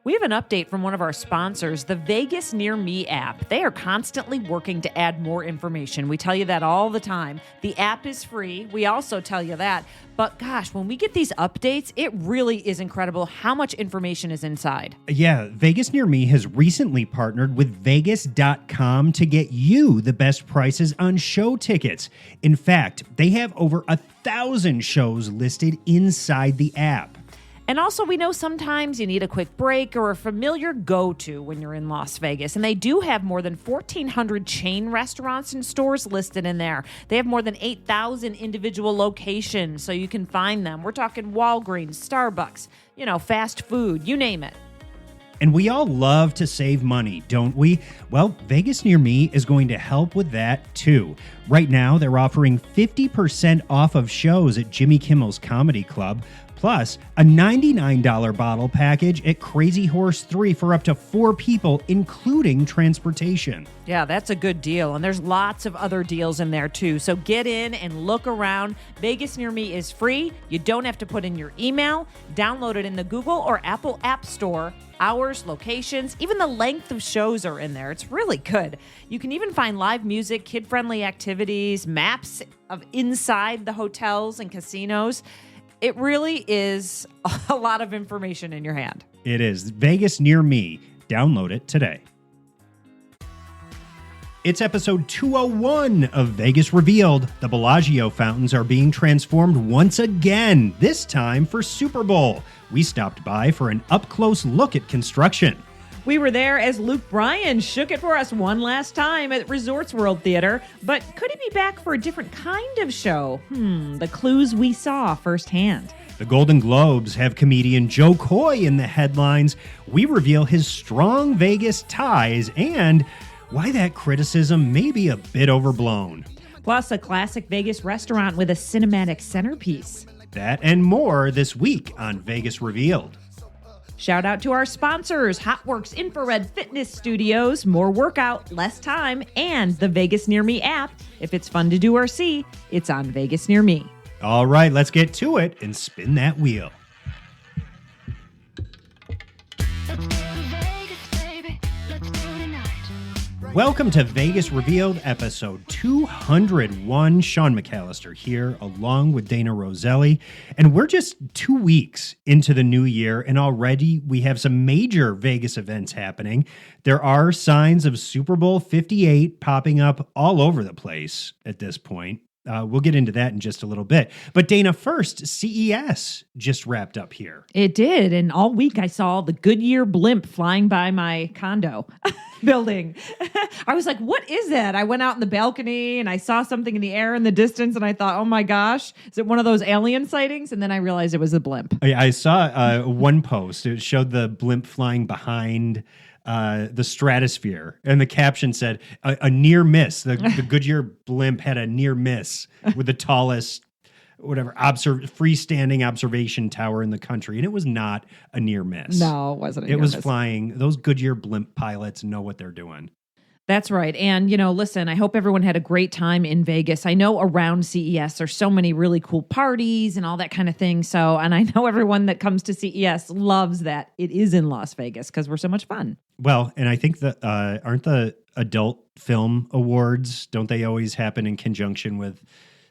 We have an update from one of our sponsors, the VegasNearMe app. They are constantly working to add more information. We tell you that all the time. The app is free. We also tell you that. But gosh, when we get these updates, it really is incredible how much information is inside. Yeah, VegasNearMe has recently partnered with Vegas.com to get you the best prices on show tickets. In fact, they have over 1,000 shows listed inside the app. And also, we know sometimes you need a quick break or a familiar go-to when you're in Las Vegas. And they do have more than 1,400 chain restaurants and stores listed in there. They have more than 8,000 individual locations, so you can find them. We're talking Walgreens, Starbucks, fast food, you name it. And we all love to save money, don't we? Well, Vegas Near Me is going to help with that too. Right now, they're offering 50% off of shows at Jimmy Kimmel's Comedy Club, plus a $99 bottle package at Crazy Horse 3 for up to 4 people, including transportation. Yeah, that's a good deal. And there's lots of other deals in there too. So get in and look around. Vegas Near Me is free. You don't have to put in your email. Download it in the Google or Apple App Store. Hours, locations, even the length of shows are in there. It's really good. You can even find live music, kid-friendly activities, maps of inside the hotels and casinos. It really is a lot of information in your hand. It is. Vegas Near Me. Download it today. It's episode 201 of Vegas Revealed. The Bellagio fountains are being transformed once again, this time for Super Bowl. We stopped by for an up-close look at construction. We were there as Bryan shook it for us one last time at Resorts World Theater. But could he be back for a different kind of show? The clues we saw firsthand. The Golden Globes have comedian Jo Koy in the headlines. We reveal his strong Vegas ties and why that criticism may be a bit overblown. Plus, a classic Vegas restaurant with a cinematic centerpiece. That and more this week on Vegas Revealed. Shout out to our sponsors, HotWorks Infrared Fitness Studios, more workout, less time, and the Vegas Near Me app. If it's fun to do or see, it's on Vegas Near Me. All right, let's get to it and spin that wheel. Welcome to Vegas Revealed, episode 201. Sean McAllister here, along with Dayna Roselli. And we're just 2 weeks into the new year, and already we have some major Vegas events happening. There are signs of Super Bowl 58 popping up all over the place at this point. We'll get into that in just a little bit. But Dayna, first, CES just wrapped up here. It did. And all week I saw the Goodyear blimp flying by my condo building. I was like, what is that? I went out in the balcony and I saw something in the air in the distance and I thought, oh my gosh, is it one of those alien sightings? And then I realized it was a blimp. I saw one post. It showed the blimp flying behind the stratosphere, and the caption said a near miss. The Goodyear blimp had a near miss with the tallest freestanding observation tower in the country, and it was not a near miss. No, it wasn't. It was flying. Those Goodyear blimp pilots know what they're doing. That's right. And, listen, I hope everyone had a great time in Vegas. I know around CES there's so many really cool parties and all that kind of thing. And I know everyone that comes to CES loves that it is in Las Vegas because we're so much fun. Well, and I think that aren't the adult film awards, don't they always happen in conjunction with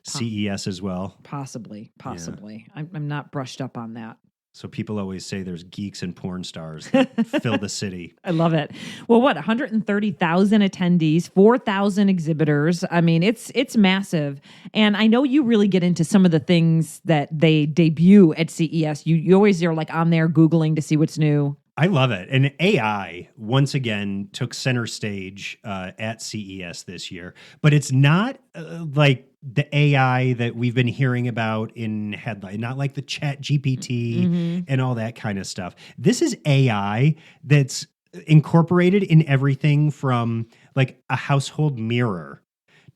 CES as well? Possibly. Yeah. I'm not brushed up on that. So people always say there's geeks and porn stars that fill the city. I love it. Well, 130,000 attendees, 4,000 exhibitors. I mean, it's massive. And I know you really get into some of the things that they debut at CES. You always are like on there Googling to see what's new. I love it. And AI, once again, took center stage at CES this year. But it's not like the AI that we've been hearing about in headline, not like the Chat GPT and all that kind of stuff. This is AI that's incorporated in everything from like a household mirror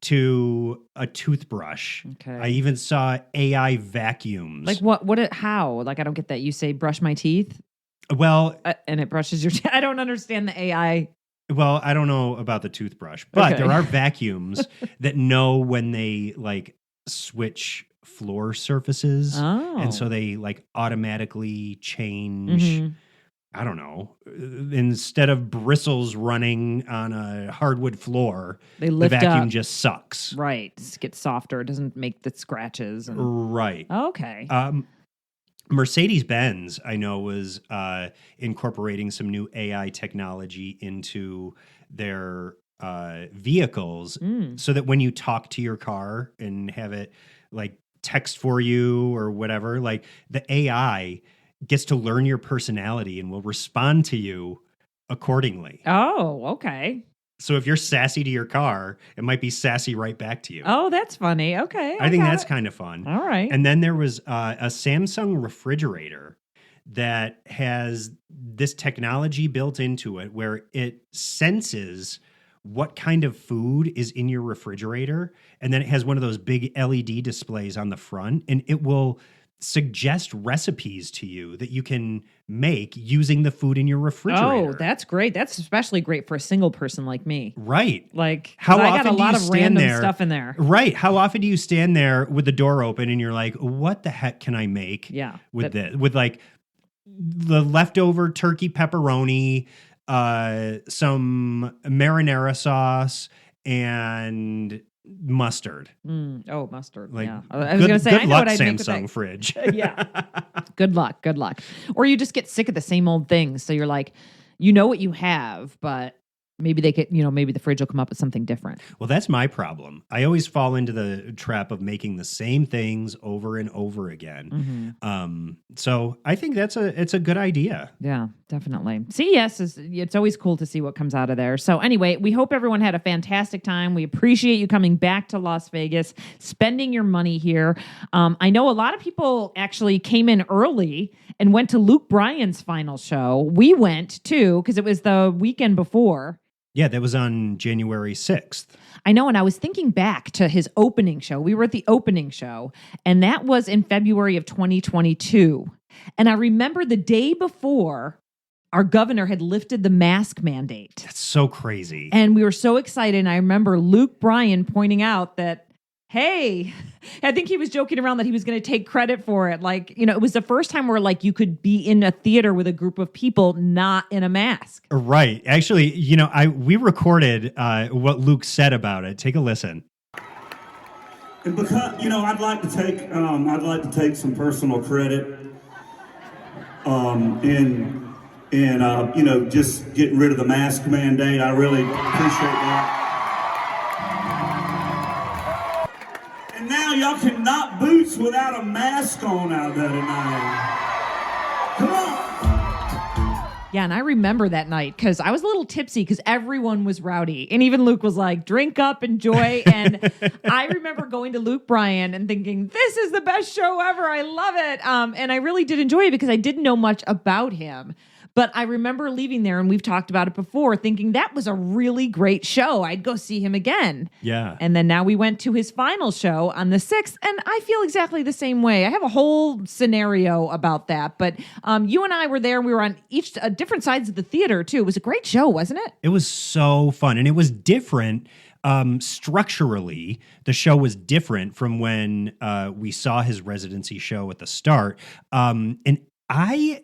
to a toothbrush. Okay. I even saw AI vacuums. Like how? Like, I don't get that. You say brush my teeth? Well, and it brushes your teeth. I don't understand the AI. Well, I don't know about the toothbrush, but there are vacuums that know when they like switch floor surfaces. Oh. And so they like automatically change I don't know, instead of bristles running on a hardwood floor, They the lift vacuum up. just sucks. Right. It gets softer. It doesn't make the scratches. And... Right. Okay. Mercedes-Benz, I know, was incorporating some new AI technology into their vehicles so that when you talk to your car and have it like text for you or whatever, like the AI gets to learn your personality and will respond to you accordingly. Oh, okay. So if you're sassy to your car, it might be sassy right back to you. Oh, that's funny. Okay. I think that's kind of fun. All right. And then there was a Samsung refrigerator that has this technology built into it where it senses what kind of food is in your refrigerator. And then it has one of those big LED displays on the front, and it will suggest recipes to you that you can make using the food in your refrigerator. Oh, that's great. That's especially great for a single person like me. Right. Like, how I often got a lot do you of stand random there, stuff in there. Right. How often do you stand there with the door open and you're like, what the heck can I make with this? With like the leftover turkey pepperoni, some marinara sauce, and mustard. Oh, mustard. Like, yeah. I was going to say, I know what I'd make with Samsung that. fridge. Yeah. Good luck. Good luck. Or you just get sick of the same old things. So you're like, you know what you have, but maybe they could, maybe the fridge will come up with something different. Well, that's my problem. I always fall into the trap of making the same things over and over again. So I think it's a good idea. Yeah, definitely. CES it's always cool to see what comes out of there. So anyway, we hope everyone had a fantastic time. We appreciate you coming back to Las Vegas, spending your money here. I know a lot of people actually came in early and went to Luke Bryan's final show. We went too, because it was the weekend before. Yeah, that was on January 6th. I know, and I was thinking back to his opening show. We were at the opening show, and that was in February of 2022. And I remember the day before, our governor had lifted the mask mandate. That's so crazy. And we were so excited, and I remember Luke Bryan pointing out that, hey, I think he was joking around that he was going to take credit for it. Like, it was the first time where like you could be in a theater with a group of people not in a mask. Right. Actually, we recorded what Luke said about it. Take a listen. And because I'd like to take some personal credit in just getting rid of the mask mandate. I really appreciate that. And now y'all can knock boots without a mask on out there tonight. Come on. Yeah, and I remember that night because I was a little tipsy because everyone was rowdy. And even Luke was like, drink up, enjoy. And I remember going to Luke Bryan and thinking, this is the best show ever. I love it. And I really did enjoy it because I didn't know much about him. But I remember leaving there, and we've talked about it before, thinking that was a really great show. I'd go see him again. Yeah. And then now we went to his final show on the 6th, and I feel exactly the same way. I have a whole scenario about that. But you and I were there, and we were on different sides of the theater, too. It was a great show, wasn't it? It was so fun, and it was different. Structurally, the show was different from when we saw his residency show at the start. And I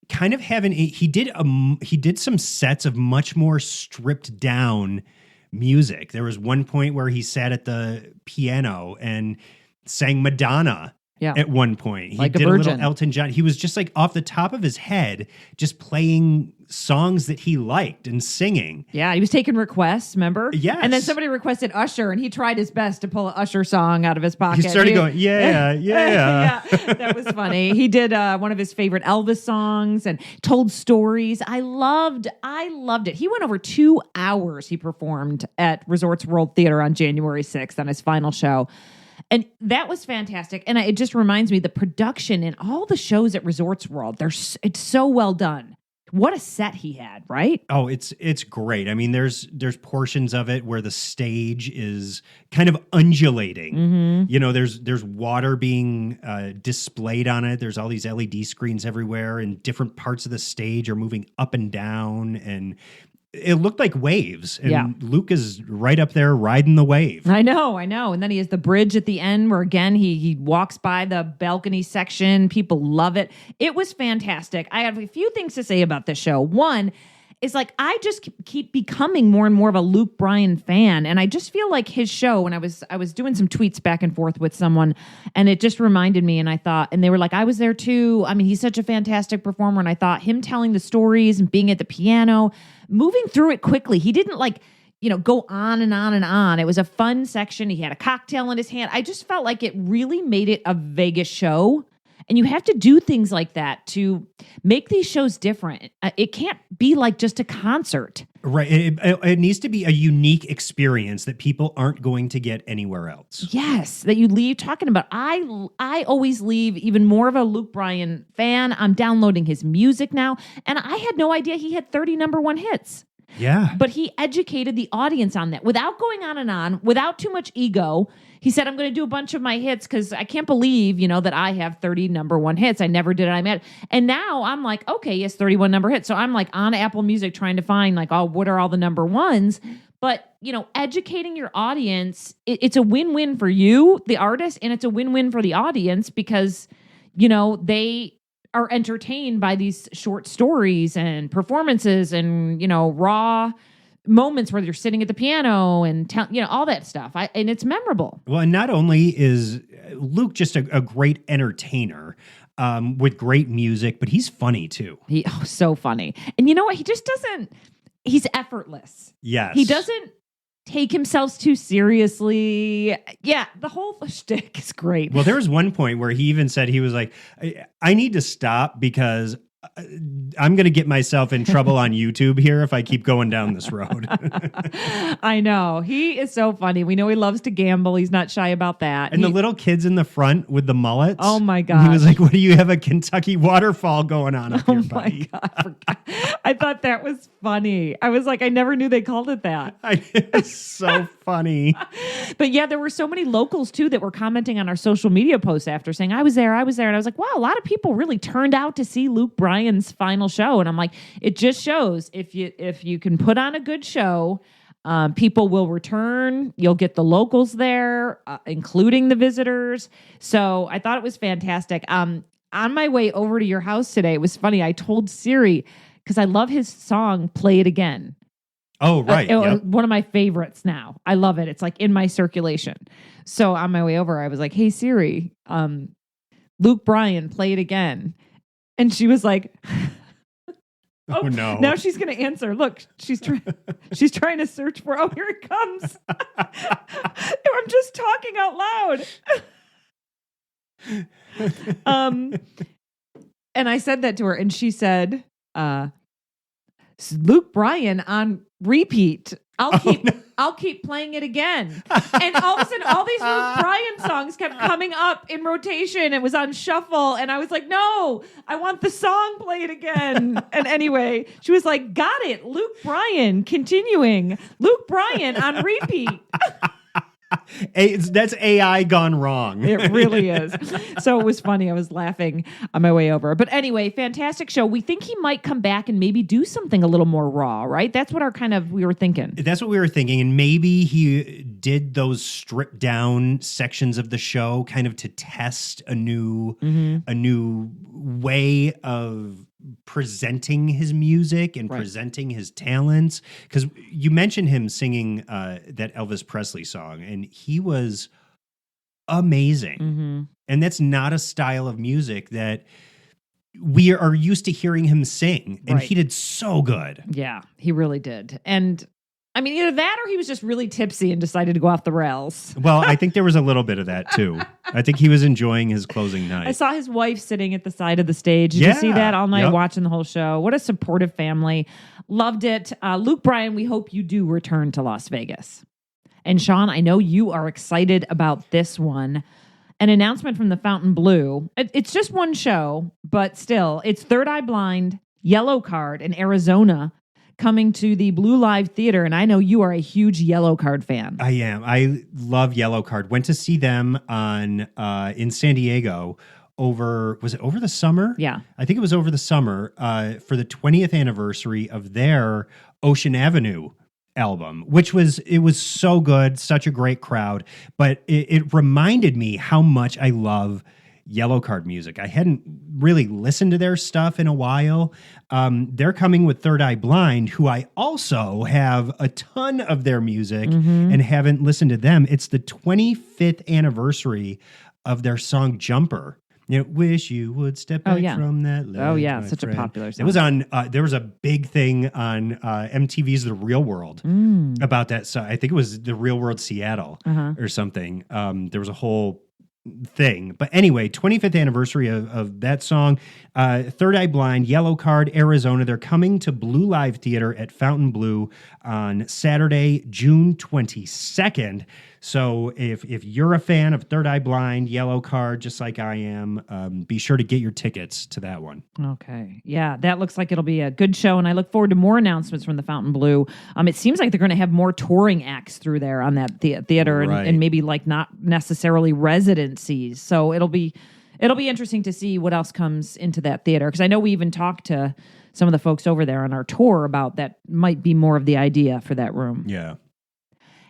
kind of he did some sets of much more stripped down music. There was one point where he sat at the piano and sang Madonna. Yeah. At one point, he like did a a little virgin. Elton John. He was just like off the top of his head, just playing songs that he liked and singing. Yeah, he was taking requests, remember? Yes. And then somebody requested Usher, and he tried his best to pull an Usher song out of his pocket. He started going, yeah. Yeah, that was funny. He did one of his favorite Elvis songs and told stories. I loved it. He went over 2 hours. He performed at Resorts World Theater on January 6th on his final show. And that was fantastic. And it just reminds me, the production in all the shows at Resorts World, it's so well done. What a set he had, right? Oh, it's great. I mean, there's portions of it where the stage is kind of undulating. Mm-hmm. There's water being displayed on it. There's all these LED screens everywhere, and different parts of the stage are moving up and down. And it looked like waves. And Yeah. Luke is right up there riding the wave. I know. And then he has the bridge at the end where, again, he walks by the balcony section. People love it. It was fantastic. I have a few things to say about this show. One is like, I just keep becoming more and more of a Luke Bryan fan. And I just feel like his show, and I was doing some tweets back and forth with someone, and it just reminded me, and I thought, and they were like, I was there too. I mean, he's such a fantastic performer. And I thought him telling the stories and being at the piano, moving through it quickly. He didn't go on and on and on. It was a fun section. He had a cocktail in his hand. I just felt like it really made it a Vegas show. And you have to do things like that to make these shows different. It can't be like just a concert. Right. It needs to be a unique experience that people aren't going to get anywhere else. Yes, that you leave talking about. I always leave even more of a Luke Bryan fan. I'm downloading his music now. And I had no idea he had 30 number one hits. Yeah. But he educated the audience on that without going on and on, without too much ego. He said, I'm going to do a bunch of my hits because I can't believe, that I have 30 number one hits. I never did it. I'm at, and now I'm like, okay, yes, 31 number hits. So I'm like on Apple Music trying to find like, oh, what are all the number ones? But, educating your audience, it's a win-win for you, the artist, and it's a win-win for the audience because, they are entertained by these short stories and performances and, raw moments where you're sitting at the piano and all that stuff. And it's memorable. Well, and not only is Luke just a great entertainer with great music, but he's funny too. So funny. And you know what? He's effortless. Yes. He doesn't take himself too seriously. Yeah, the whole shtick is great. Well, there was one point where he even said, he was like, I need to stop because I'm going to get myself in trouble on YouTube here if I keep going down this road. I know. He is so funny. We know he loves to gamble. He's not shy about that. And the little kids in the front with the mullets. Oh, my God. He was like, what do you have a Kentucky waterfall going on up here, buddy? Oh, my God. I thought that was funny. I was like, I never knew they called it that. It's so funny. But yeah, there were so many locals, too, that were commenting on our social media posts after saying, I was there. And I was like, wow, a lot of people really turned out to see Luke Bryan's final show. And I'm like, it just shows if you can put on a good show, people will return. You'll get the locals there, including the visitors. So I thought it was fantastic. On my way over to your house today, it was funny. I told Siri, because I love his song, Play It Again. Oh, right. Yep. One of my favorites now. I love it. It's like in my circulation. So on my way over, I was like, hey, Siri, Luke Bryan, Play It Again. And she was like, oh no. Now she's going to answer. Look, she's trying to search for, oh, here it comes. I'm just talking out loud. And I said that to her, and she said, Luke Bryan on repeat. I'll keep playing it again. And all of a sudden, all these Luke Bryan songs kept coming up in rotation. It was on shuffle. And I was like, no, I want the song played again. And anyway, she was like, got it. Luke Bryan continuing. Luke Bryan on repeat. That's AI gone wrong. It really is. So it was funny. I was laughing on my way over. But anyway, fantastic show. We think he might come back and maybe do something a little more raw, right? That's what we were thinking. That's what we were thinking. And maybe he did those stripped down sections of the show kind of to test a new way of presenting his music and presenting his talents. Because you mentioned him singing that Elvis Presley song, and he was amazing. Mm-hmm. And that's not a style of music that we are used to hearing him sing. And he did so good. Yeah, he really did. And I mean, either that or he was just really tipsy and decided to go off the rails. Well, I think there was a little bit of that too. I think he was enjoying his closing night. I saw his wife sitting at the side of the stage. Did you see that all night watching the whole show? What a supportive family. Loved it. Luke Bryan, we hope you do return to Las Vegas. And Sean, I know you are excited about this one. An announcement from the Fountain Blue. It's just one show, but still, it's Third Eye Blind, Yellow Card in Arizona, coming to the Blue Live Theater, and I know you are a huge Yellow Card fan. I am. I love Yellow Card. Went to see them in San Diego was it over the summer? Yeah. I think it was over the summer for the 20th anniversary of their Ocean Avenue album, which was so good, such a great crowd. But it reminded me how much I love Yellow Card music. I hadn't really listened to their stuff in a while. They're coming with Third Eye Blind, who I also have a ton of their music and haven't listened to them. It's the 25th anniversary of their song Jumper. You know, wish you would step back from that ledge. Oh, yeah. my Such friend. a popular song. It was on, there was a big thing on MTV's The Real World about that. So I think it was The Real World Seattle or something. There was a whole thing. But anyway, 25th anniversary of that song. Third Eye Blind, Yellow Card, Arizona. They're coming to Blue Live Theater at Fountain Blue on Saturday, June 22nd. So if you're a fan of Third Eye Blind, Yellow Card, just like I am, be sure to get your tickets to that one. Okay. Yeah, that looks like it'll be a good show, and I look forward to more announcements from the Fountain Blue. It seems like they're going to have more touring acts through there on that theater and maybe like not necessarily residencies. So it'll be interesting to see what else comes into that theater, because I know we even talked to some of the folks over there on our tour about that might be more of the idea for that room. Yeah.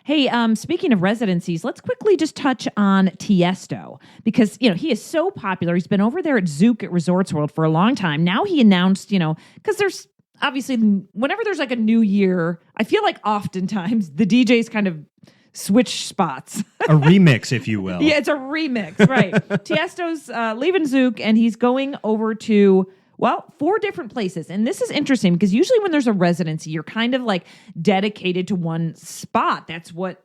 Hey, speaking of residencies, let's quickly just touch on Tiesto, because, he is so popular. He's been over there at Zouk at Resorts World for a long time. Now he announced, because there's obviously, whenever there's like a new year, I feel like oftentimes the DJs kind of switch spots. A remix, if you will. Yeah, it's a remix, right. Tiesto's leaving Zouk, and he's going over to 4 different places. And this is interesting because usually when there's a residency, you're kind of like dedicated to one spot. That's what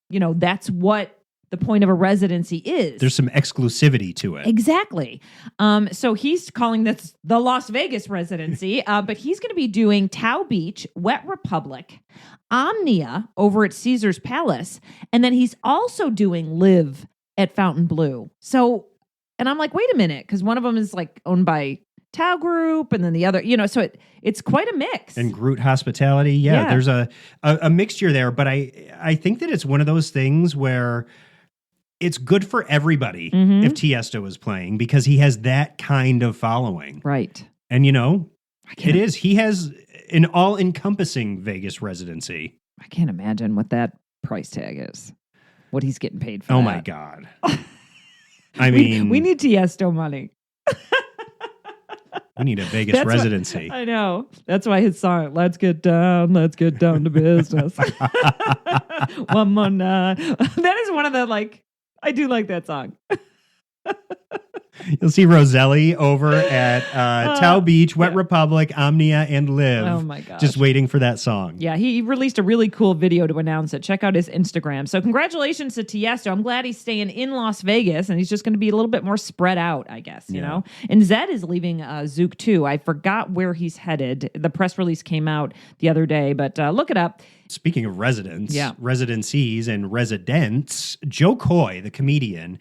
the point of a residency is. There's some exclusivity to it. Exactly. So he's calling this the Las Vegas residency, but he's going to be doing Tao Beach, Wet Republic, Omnia over at Caesar's Palace, and then he's also doing Live at Fountain Blue. So, and I'm like, wait a minute, because one of them is like owned by Tao Group, and then the other, so it's quite a mix. And Groot Hospitality, yeah. There's a mixture there, but I think that it's one of those things where it's good for everybody if Tiesto is playing, because he has that kind of following. Right. And it is. He has an all-encompassing Vegas residency. I can't imagine what that price tag is. What he's getting paid for. Oh my God. I mean, we need Tiesto money. We need a Vegas residency. I know. That's why his song, Let's Get Down to Business. One more night. That is one of the, I do like that song. You'll see Roselli over at Tao Beach, Wet Republic, Omnia, and Live. Oh my gosh. Just waiting for that song. Yeah, he released a really cool video to announce it. Check out his Instagram. So congratulations to Tiesto. I'm glad he's staying in Las Vegas, and he's just going to be a little bit more spread out, I guess, you know? And Zed is leaving Zouk too. I forgot where he's headed. The press release came out the other day, but look it up. Speaking of residencies and residents, Jo Koy, the comedian,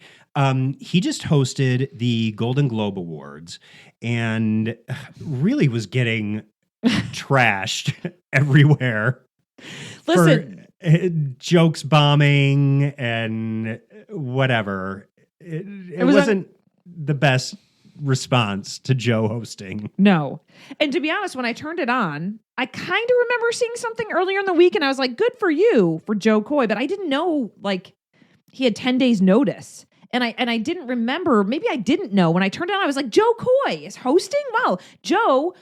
he just hosted the Golden Globe Awards and really was getting trashed everywhere. Listen, for jokes bombing and whatever. It wasn't the best response to Joe hosting. No. And to be honest, when I turned it on, I kind of remember seeing something earlier in the week, and I was like, good for you for Jo Koy, but I didn't know he had 10 days notice. And I didn't remember, maybe I didn't know. When I turned it on, I was like, Jo Koy is hosting? Wow. Joe,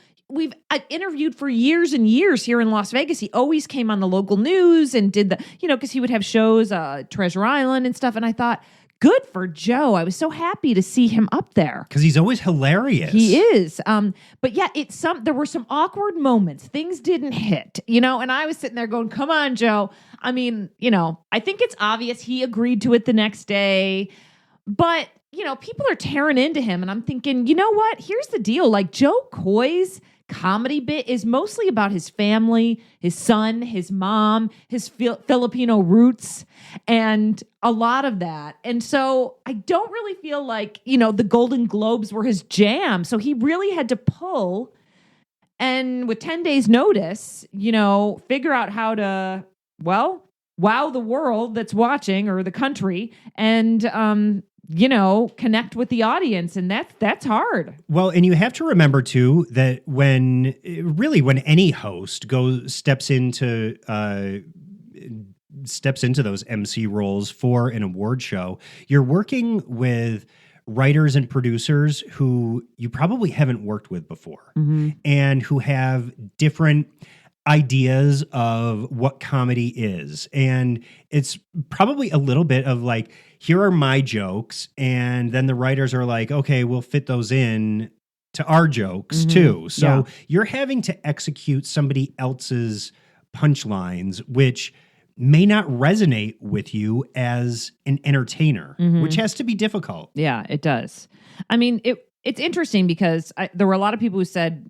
I've interviewed for years and years here in Las Vegas. He always came on the local news and did because he would have shows, Treasure Island and stuff. And I thought, good for Joe. I was so happy to see him up there. Because he's always hilarious. He is. But yeah, there were some awkward moments. Things didn't hit, and I was sitting there going, come on, Joe. I mean, I think it's obvious he agreed to it the next day. But, people are tearing into him. And I'm thinking, you know what? Here's the deal. Jo Koy's comedy bit is mostly about his family, his son, his mom, his Filipino roots, and a lot of that. And so I don't really feel like, the Golden Globes were his jam. So he really had to pull and with 10 days notice, figure out how to, wow the world that's watching or the country and connect with the audience, and that's hard. Well, and you have to remember too that when any host steps into those MC roles for an award show, you're working with writers and producers who you probably haven't worked with before, and who have different ideas of what comedy is. And it's probably a little bit of like, here are my jokes, and then the writers are like, okay, we'll fit those in to our jokes too. So you're having to execute somebody else's punchlines, which may not resonate with you as an entertainer, which has to be difficult. Yeah, it does. I mean, it's interesting because there were a lot of people who said,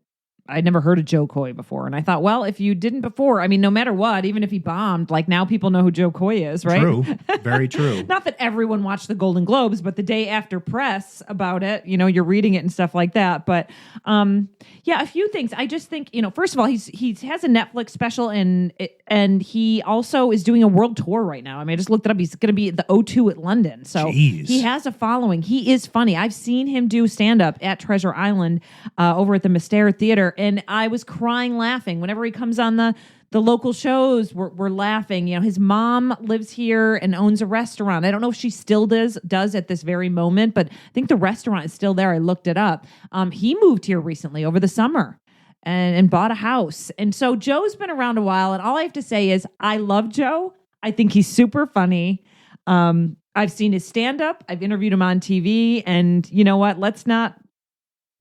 I'd never heard of Jo Koy before. And I thought, well, if you didn't before, I mean, no matter what, even if he bombed, like now people know who Jo Koy is, right? True. Very true. Not that everyone watched the Golden Globes, but the day after press about it, you're reading it and stuff like that. But a few things. I just think, first of all, he has a Netflix special and he also is doing a world tour right now. I mean, I just looked it up. He's going to be at the O2 at London. So Jeez. He has a following. He is funny. I've seen him do stand-up at Treasure Island over at the Mystere Theater. And I was crying laughing whenever he comes on the local shows. We're laughing. His mom lives here and owns a restaurant. I don't know if she still does at this very moment, but I think the restaurant is still there. I looked it up. He moved here recently over the summer and bought a house. And so Joe's been around a while. And all I have to say is I love Joe. I think he's super funny. I've seen his stand-up. I've interviewed him on TV. And you know what? Let's not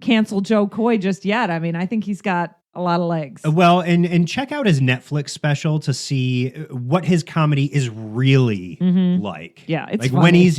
cancel Jo Koy just yet. I mean, I think he's got a lot of legs. Well, and check out his Netflix special to see what his comedy is really like. Yeah, it's like funny. when he's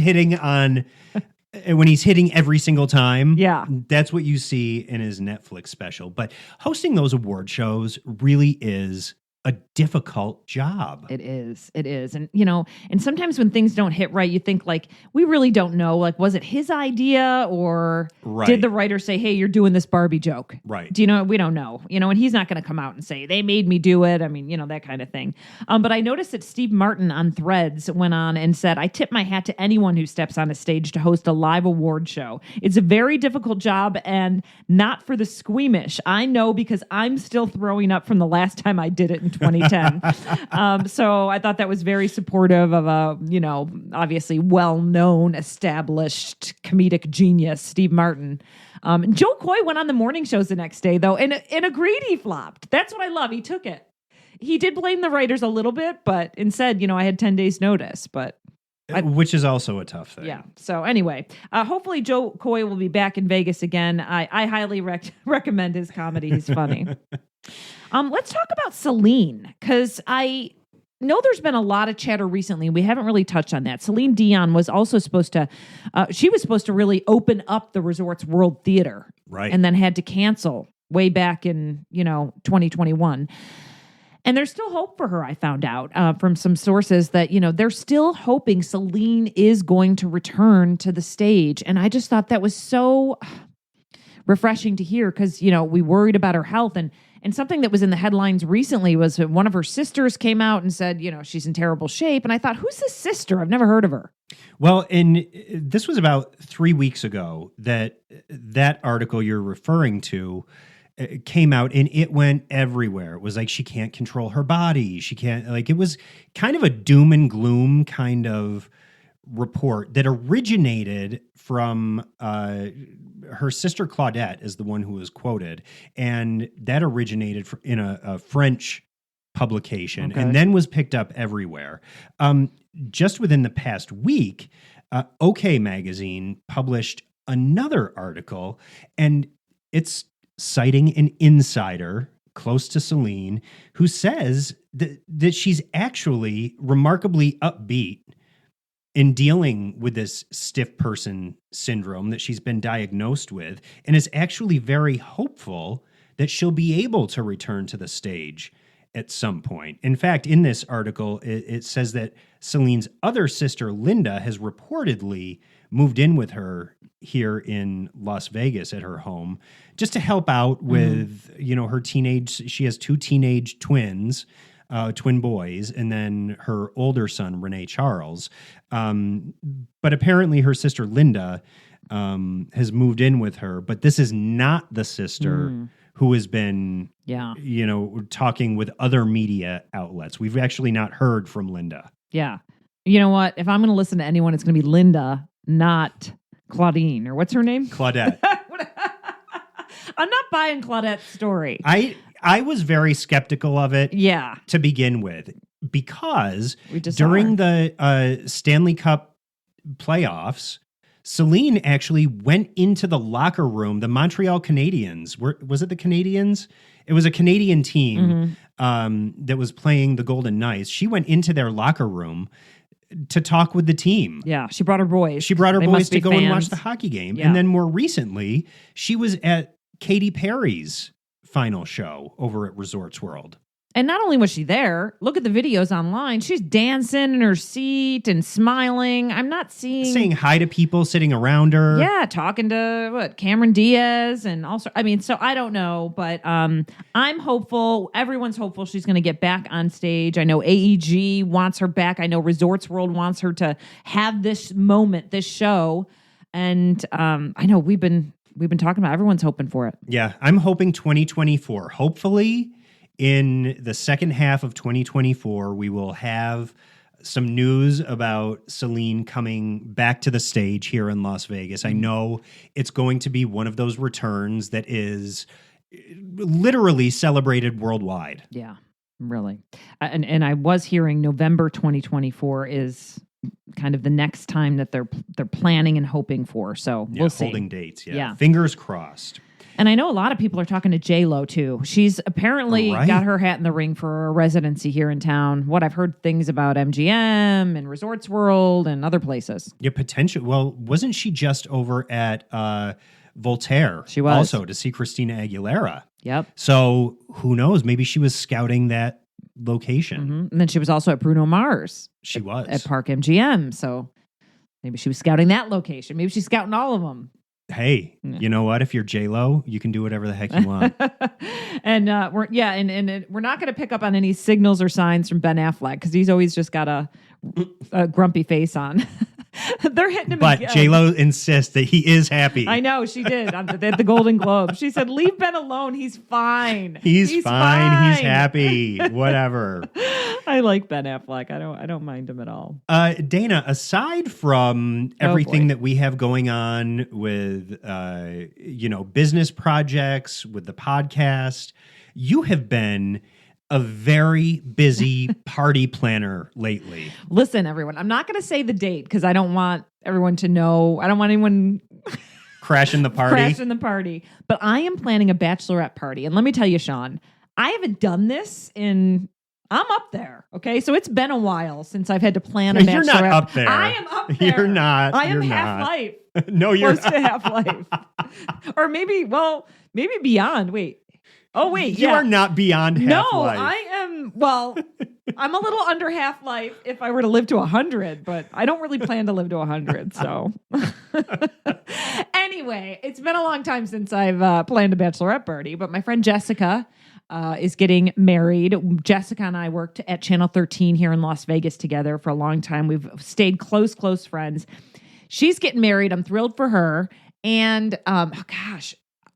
hitting every single time. Yeah. That's what you see in his Netflix special. But hosting those award shows really is a difficult job. It is. And, and sometimes when things don't hit right, you think like, we really don't know. Like, was it his idea or did the writer say, hey, you're doing this Barbie joke? Right. Do you know? We don't know. And he's not going to come out and say, they made me do it. I mean, that kind of thing. But I noticed that Steve Martin on Threads went on and said, I tip my hat to anyone who steps on a stage to host a live award show. It's a very difficult job and not for the squeamish. I know because I'm still throwing up from the last time I did it in 2010. So I thought that was very supportive of a, obviously well-known, established comedic genius, Steve Martin. Jo Koy went on the morning shows the next day, though, and agreed he flopped. That's what I love. He took it. He did blame the writers a little bit, but and said, I had 10 days notice, but... Which is also a tough thing. Yeah. So anyway, hopefully Jo Koy will be back in Vegas again. I highly recommend his comedy. He's funny. Let's talk about Celine, because I know there's been a lot of chatter recently. We haven't really touched on that. Celine Dion was also supposed to really open up the Resorts World Theater. Right. And then had to cancel way back in, 2021. And there's still hope for her, I found out from some sources that, they're still hoping Celine is going to return to the stage. And I just thought that was so refreshing to hear because, we worried about her health. And something that was in the headlines recently was one of her sisters came out and said, she's in terrible shape. And I thought, who's this sister? I've never heard of her. Well, and this was about 3 weeks ago that article you're referring to came out and it went everywhere. It was like, she can't control her body. She can't, like, it was kind of a doom and gloom kind of report that originated from her sister Claudette is the one who was quoted. And that originated in a French publication and then was picked up everywhere. Just within the past week, OK Magazine published another article, and it's citing an insider close to Celine who says that she's actually remarkably upbeat in dealing with this stiff person syndrome that she's been diagnosed with, and is actually very hopeful that she'll be able to return to the stage at some point. In fact, in this article, it says that Celine's other sister, Linda, has reportedly moved in with her here in Las Vegas at her home just to help out with, her she has 2 teenage twins. twin boys, and then her older son, Renee Charles. But apparently her sister, Linda, has moved in with her. But this is not the sister who has been, talking with other media outlets. We've actually not heard from Linda. Yeah. You know what? If I'm going to listen to anyone, it's going to be Linda, not Claudine, or what's her name? Claudette. I'm not buying Claudette's story. I was very skeptical of it to begin with, because during the Stanley Cup playoffs, Celine actually went into the locker room. The Montreal Canadiens, was it the Canadiens? It was a Canadian team that was playing the Golden Knights. She went into their locker room to talk with the team. Yeah, she brought her boys. She brought her boys to go fans. and watch the hockey game. Yeah. And then more recently, she was at Katy Perry's final show over at Resorts World. And not only was she there, look at the videos online. She's dancing in her seat and smiling. I'm not saying hi to people sitting around her. Yeah, talking to Cameron Diaz and also, so I don't know, but I'm hopeful. Everyone's hopeful she's going to get back on stage. I know AEG wants her back. I know Resorts World wants her to have this moment, this show. And I know we've been talking about, everyone's hoping for it. Yeah, I'm hoping 2024. Hopefully in the second half of 2024, we will have some news about Celine coming back to the stage here in Las Vegas. I know it's going to be one of those returns that is literally celebrated worldwide. Yeah, really. And I was hearing November 2024 is kind of the next time that they're planning and hoping for. So we'll see. Holding dates. Yeah. Fingers crossed. And I know a lot of people are talking to J-Lo too. She's apparently got her hat in the ring for a residency here in town. What I've heard things about MGM and Resorts World and other places. Yeah, potential. Well, wasn't she just over at Voltaire? She was. Also to see Christina Aguilera. Yep. So who knows? Maybe she was scouting that location. Mm-hmm. And then she was also at Bruno Mars. She was. At Park MGM. So maybe she was scouting that location. Maybe she's scouting all of them. Hey, you know what? If you're J-Lo, you can do whatever the heck you want. And we're not going to pick up on any signals or signs from Ben Affleck because he's always just got a grumpy face on. They're hitting him. But J-Lo insists that he is happy. I know she did at the Golden Globe. She said, "Leave Ben alone. He's fine. He's fine. He's happy. Whatever." I like Ben Affleck. I don't mind him at all. Dayna, aside from everything that we have going on with business projects, with the podcast, you have been a very busy party planner lately. Listen, everyone, I'm not going to say the date because I don't want everyone to know. I don't want anyone crashing the party. But I am planning a bachelorette party. And let me tell you, Sean, I haven't done this I'm up there. Okay. So it's been a while since I've had to plan a bachelorette. You're not up there. I am up there. You're not. I am You're half-life. No, you're close to half-life. Or maybe beyond. Wait. Oh, wait. You are not beyond half-life. No, I am. Well, I'm a little under half-life if I were to live to 100, but I don't really plan to live to 100. So anyway, it's been a long time since I've planned a bachelorette party, but my friend Jessica is getting married. Jessica and I worked at Channel 13 here in Las Vegas together for a long time. We've stayed close friends. She's getting married. I'm thrilled for her. And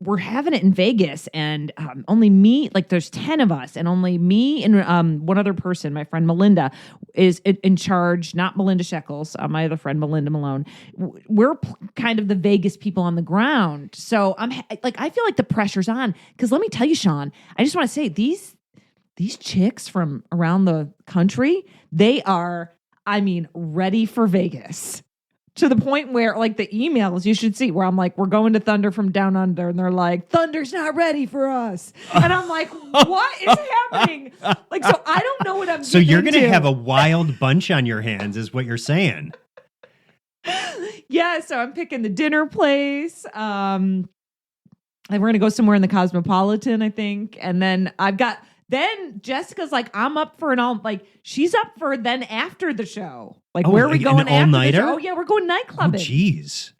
we're having it in Vegas, and only me, there's 10 of us, and only me and one other person, my friend Melinda, is in charge, not Melinda Shekels, my other friend Melinda Malone. We're kind of the Vegas people on the ground. So I feel like the pressure's on, because let me tell you, Sean, I just want to say these chicks from around the country, they are, ready for Vegas. To the point where, the emails you should see, where I'm like, we're going to Thunder from Down Under, and they're like, Thunder's not ready for us. And I'm like, what is happening? So I don't know what I'm So you're going to have a wild bunch on your hands, is what you're saying. Yeah, so I'm picking the dinner place. And we're going to go somewhere in the Cosmopolitan, I think. And then then Jessica's like, I'm up for she's up for then after the show. Where are we going after the show? Oh, yeah, we're going nightclubbing. Oh, jeez.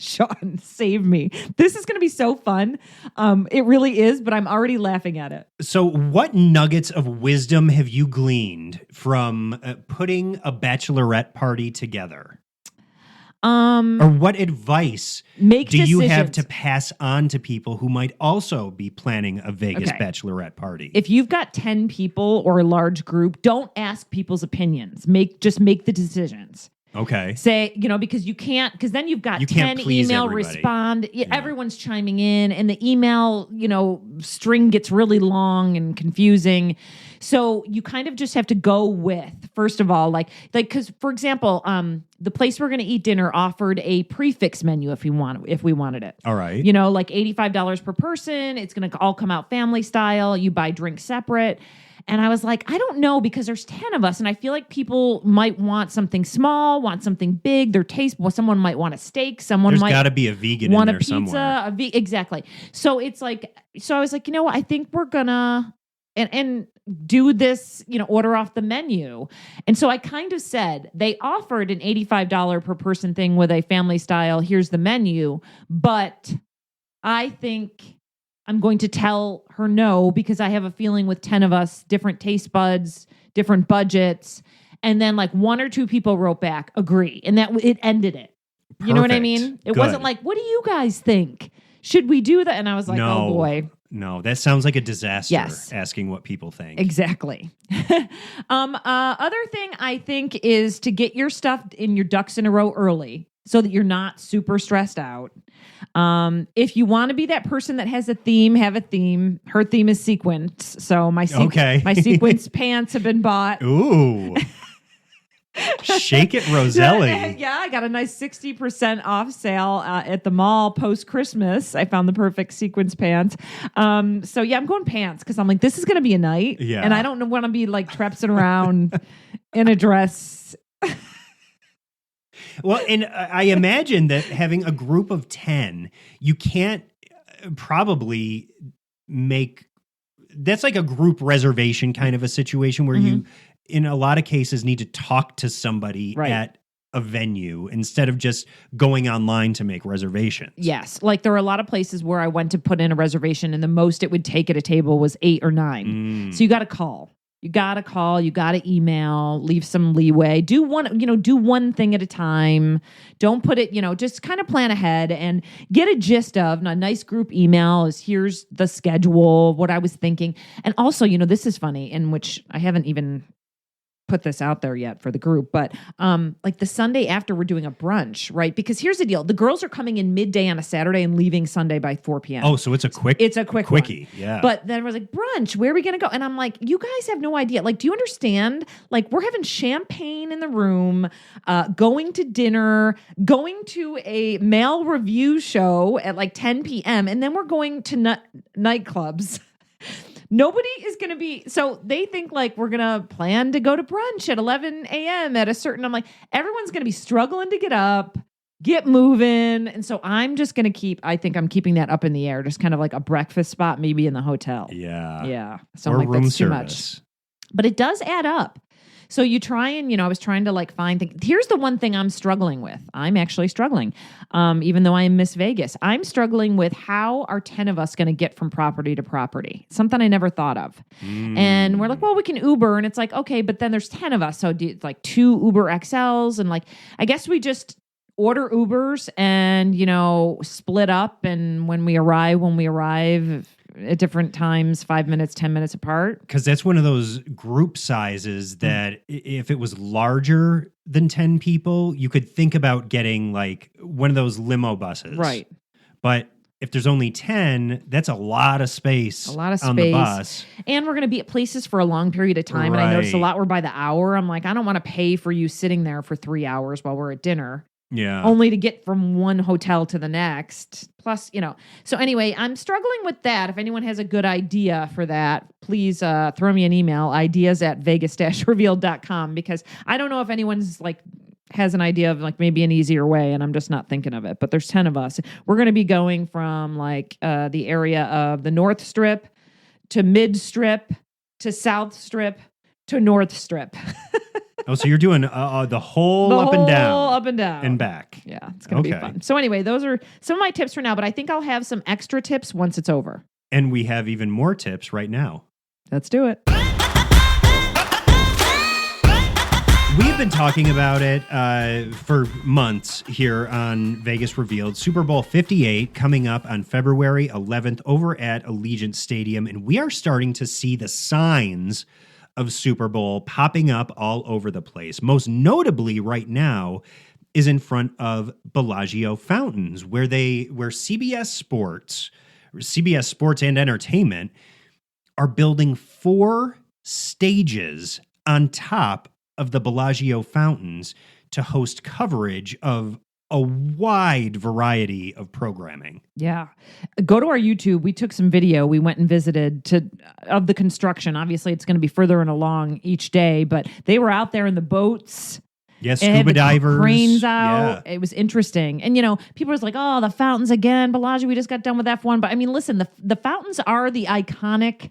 Sean, save me. This is going to be so fun. It really is, but I'm already laughing at it. So what nuggets of wisdom have you gleaned from putting a bachelorette party together? Or what advice do you have to pass on to people who might also be planning a Vegas bachelorette party? If you've got 10 people or a large group, don't ask people's opinions. Just make the decisions. Okay. Say, because you can't, because then you've got 10 email everybody. Respond. Yeah. Everyone's chiming in and the email, string gets really long and confusing. So you kind of just have to go with, first of all, because for example, the place we're going to eat dinner offered a prefix menu if we wanted it. All right. Like $85 per person. It's going to all come out family style. You buy drinks separate. And I was like, I don't know, because there's 10 of us, and I feel like people might want something small, want something big. Their taste, someone might want a steak. There's got to be a vegan want in there a pizza, somewhere. Exactly. So it's like, I was like, I think we're gonna and do this, order off the menu. And so I kind of said they offered an $85 per person thing with a family style. Here's the menu, but I think I'm going to tell her no, because I have a feeling with 10 of us, different taste buds, different budgets. And then one or two people wrote back, agree. And that it ended it. You know what I mean? It wasn't like, what do you guys think? Should we do that? And I was like, no, oh boy. No, that sounds like a disaster. Yes. Asking what people think. Exactly. Other thing I think is to get your stuff in your ducks in a row early so that you're not super stressed out. If you want to be that person that has a theme, have a theme. Her theme is sequins. So my sequins pants have been bought. Ooh. Shake it, Roselli. Yeah, I got a nice 60% off sale at the mall post-Christmas. I found the perfect sequins pants. So yeah, I'm going pants because I'm like, this is going to be a night. Yeah. And I don't want to be traipsing around in a dress. Well, and I imagine that having a group of 10, you can't probably make... That's like a group reservation kind of a situation where you, in a lot of cases, need to talk to somebody at a venue instead of just going online to make reservations. Yes. There are a lot of places where I went to put in a reservation and the most it would take at a table was 8 or 9. So you got to call. You got to call, you got to email, leave some leeway. Do one thing at a time. Don't put it, just kind of plan ahead and get a gist of a nice group email is here's the schedule, what I was thinking. And also, this is funny, in which I haven't even put this out there yet for the group, but the Sunday after we're doing a brunch, right? Because here's the deal. The girls are coming in midday on a Saturday and leaving Sunday by 4 p.m. Oh, so it's a quickie. One. Yeah. But then we're like, brunch, where are we going to go? And I'm like, you guys have no idea. Do you understand? We're having champagne in the room, going to dinner, going to a male review show at 10 p.m. And then we're going to nightclubs. Nobody is going to be, so they think we're going to plan to go to brunch at 11 a.m. at a certain, I'm like, everyone's going to be struggling to get up, get moving. And so I'm just going to I think I'm keeping that up in the air, just kind of like a breakfast spot, maybe in the hotel. Yeah. Yeah. So or I'm room that's service. Too much. But it does add up. So you try and, I was trying to find things. Here's the one thing I'm struggling with. I'm actually struggling. Even though I am Miss Vegas, I'm struggling with how are 10 of us going to get from property to property? Something I never thought of. And we're like, well, we can Uber. And it's like, okay, but then there's 10 of us. So it's 2 Uber XLs. And I guess we just order Ubers and, split up. And when we arrive at different times, 5 minutes, 10 minutes apart. Because that's one of those group sizes that if it was larger than 10 people, you could think about getting one of those limo buses. Right. But if there's only 10, that's a lot of space on the bus. And we're going to be at places for a long period of time. Right. And I noticed a lot were by the hour. I'm like, I don't want to pay for you sitting there for 3 hours while we're at dinner. Yeah. Only to get from one hotel to the next. Plus, So anyway, I'm struggling with that. If anyone has a good idea for that, please throw me an email, ideas@vegas-revealed.com, because I don't know if anyone's has an idea of maybe an easier way, and I'm just not thinking of it. But there's 10 of us. We're going to be going from the area of the North Strip to Mid Strip to South Strip to North Strip. Oh, so you're doing the whole The up and down. whole up and down. And back. Yeah, it's going to be fun. So anyway, those are some of my tips for now, but I think I'll have some extra tips once it's over. And we have even more tips right now. Let's do it. We've been talking about it for months here on Vegas Revealed. Super Bowl 58 coming up on February 11th over at Allegiant Stadium. And we are starting to see the signs of Super Bowl popping up all over the place. Most notably right now is in front of Bellagio Fountains, where CBS Sports and Entertainment are building 4 stages on top of the Bellagio Fountains to host coverage of a wide variety of programming. Yeah. Go to our YouTube. We took some video. We went and visited of the construction. Obviously, it's going to be further and along each day, but they were out there in the boats. Yes, scuba divers. Cranes out. Yeah. It was interesting. And, people was like, oh, the fountains again. Bellagio, we just got done with F1. But, I mean, listen, the fountains are the iconic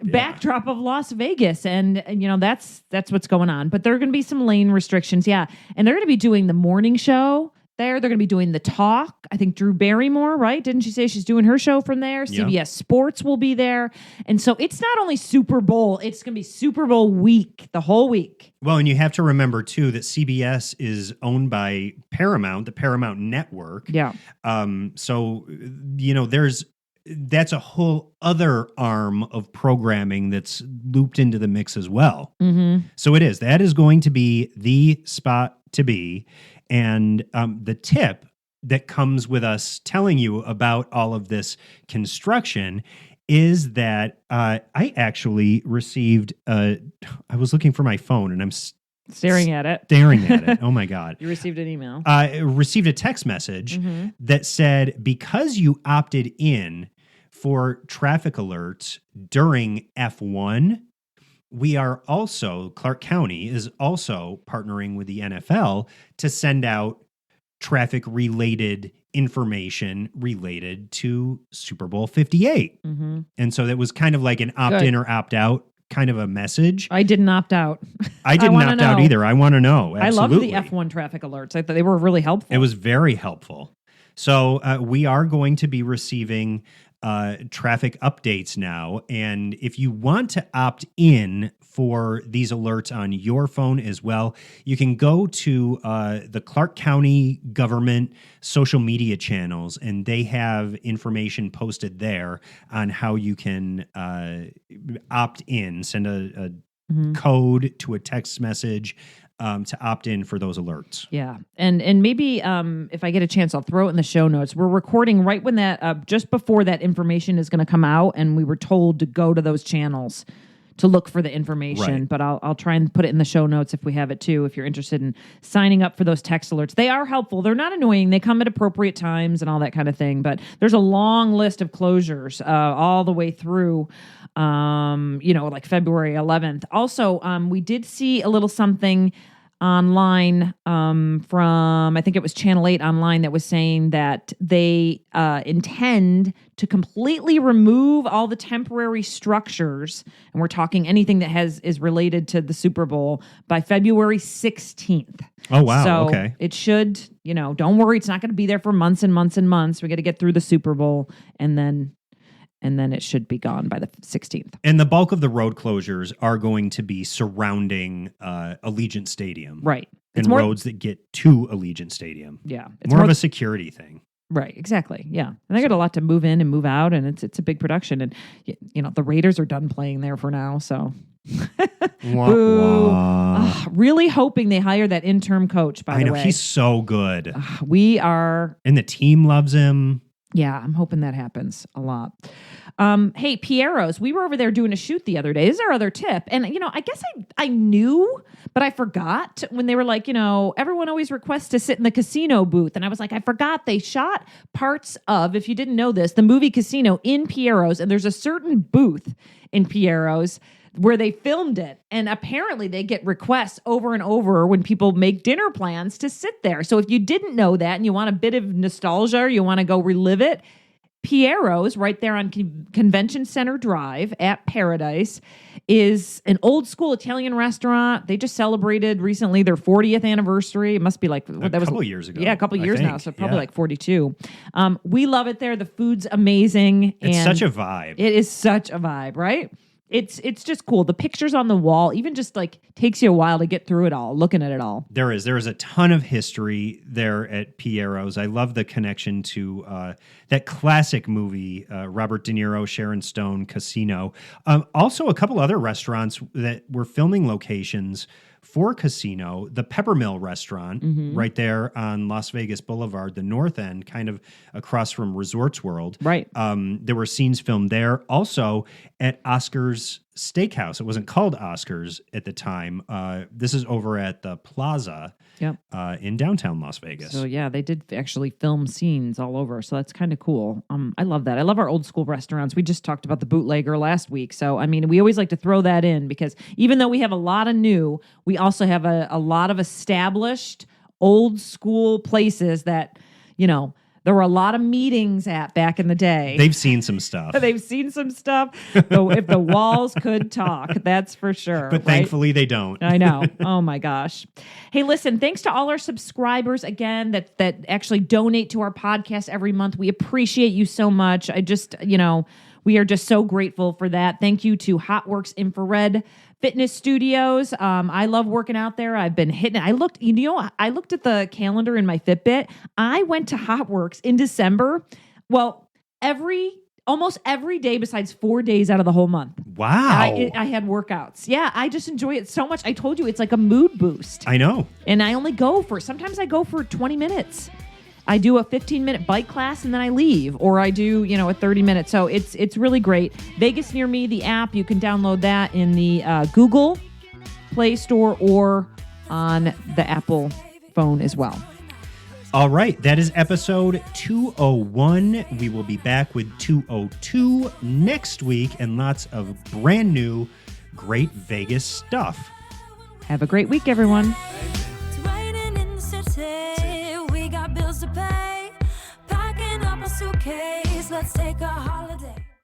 backdrop of Las Vegas. And that's what's going on. But there are going to be some lane restrictions. Yeah. And they're going to be doing the morning show there. They're going to be doing the talk. I think Drew Barrymore, right? Didn't she say she's doing her show from there? Yeah. CBS Sports will be there. And so it's not only Super Bowl, it's going to be Super Bowl week, the whole week. Well, and you have to remember, too, that CBS is owned by Paramount, the Paramount Network. Yeah. So, that's a whole other arm of programming that's looped into the mix as well. Mm-hmm. So that is going to be the spot to be. And the tip that comes with us telling you about all of this construction is that I actually received, I was looking for my phone and I'm staring at it. Oh, my God. You received an email. I received a text message that said, because you opted in for traffic alerts during F1, Clark County is also partnering with the NFL to send out traffic-related information related to Super Bowl 58. Mm-hmm. And so that was kind of like an opt-in or opt-out kind of a message. I didn't opt out. I didn't opt out either. I want to know. Absolutely. I love the F1 traffic alerts. I thought they were really helpful. It was very helpful. So we are going to be receiving traffic updates now. And if you want to opt in for these alerts on your phone as well, you can go to the Clark County government social media channels, and they have information posted there on how you can opt in, send a code to a text message to opt in for those alerts. Yeah. And maybe if I get a chance, I'll throw it in the show notes. We're recording right when that, just before that information is going to come out, and we were told to go to those channels to look for the information. Right. But I'll try and put it in the show notes if we have it too, if you're interested in signing up for those text alerts. They are helpful. They're not annoying. They come at appropriate times and all that kind of thing. But there's a long list of closures all the way through, like February 11th. Also, we did see a little something online from, I think it was Channel 8 online, that was saying that they intend to completely remove all the temporary structures, and we're talking anything that is related to the Super Bowl, by February 16th. Oh, wow. So okay. It should, don't worry, it's not going to be there for months and months and months. We got to get through the Super Bowl, and then it should be gone by the 16th. And the bulk of the road closures are going to be surrounding Allegiant Stadium. Right. And roads that get to Allegiant Stadium. Yeah. It's more of a security thing. Right, exactly. Yeah. And they got a lot to move in and move out, and it's a big production. And, the Raiders are done playing there for now, so. Wah. Really hoping they hire that interim coach, by the way. I know, he's so good. We are. And the team loves him. Yeah, I'm hoping that happens a lot. Hey, Piero's, we were over there doing a shoot the other day. This is our other tip. And, I guess I knew, but I forgot when they were like, everyone always requests to sit in the casino booth. And I was like, I forgot they shot parts of, if you didn't know this, the movie Casino in Piero's. And there's a certain booth in Piero's where they filmed it. And apparently they get requests over and over when people make dinner plans to sit there. So if you didn't know that and you want a bit of nostalgia, or you want to go relive it, Piero's, right there on Convention Center Drive at Paradise, is an old school Italian restaurant. They just celebrated recently their 40th anniversary. It must be like a couple of years ago. Yeah, a couple of years think. now, so probably like 42. We love it there. The food's amazing. It's and such a vibe. It is such a vibe, right? It's just cool. The pictures on the wall even just like takes you a while to get through it all, looking at it all. There is a ton of history there at Piero's. I love the connection to that classic movie, Robert De Niro, Sharon Stone, Casino. Also, a couple other restaurants that were filming locations for Casino. The Peppermill restaurant right there on Las Vegas Boulevard, the north end, kind of across from Resorts World. Right. There were scenes filmed there. Also at Oscar's Steakhouse. It wasn't called Oscar's at the time. This is over at the Plaza in downtown Las Vegas. So yeah, they did actually film scenes all over. So that's kind of cool. I love that. I love our old school restaurants. We just talked about the Bootlegger last week. So, I mean, we always like to throw that in because even though we have a lot of new, we also have a lot of established old school places that, you know, there were a lot of meetings at back in the day. They've seen some stuff. They've seen some stuff. So if the walls could talk, that's for sure. But thankfully they don't. I know. Oh my gosh. Hey, listen, thanks to all our subscribers again that actually donate to our podcast every month. We appreciate you so much. We are just so grateful for that. Thank you to Hotworks Infrared Fitness Studios. I love working out there. I've been hitting it. I looked at the calendar in my Fitbit. I went to Hotworks in December. Well, almost every day besides 4 days out of the whole month. Wow. I had workouts. Yeah, I just enjoy it so much. I told you, it's like a mood boost. I know. And I only sometimes I go for 20 minutes. I do a 15-minute bike class and then I leave, or I do, a 30-minute. So it's really great. VegasNearMe, the app, you can download that in the Google Play Store or on the Apple phone as well. All right, that is episode 201. We will be back with 202 next week and lots of brand new, great Vegas stuff. Have a great week, everyone. It's raining in the city. We got bills to pay. Packing up a suitcase. Let's take a holiday.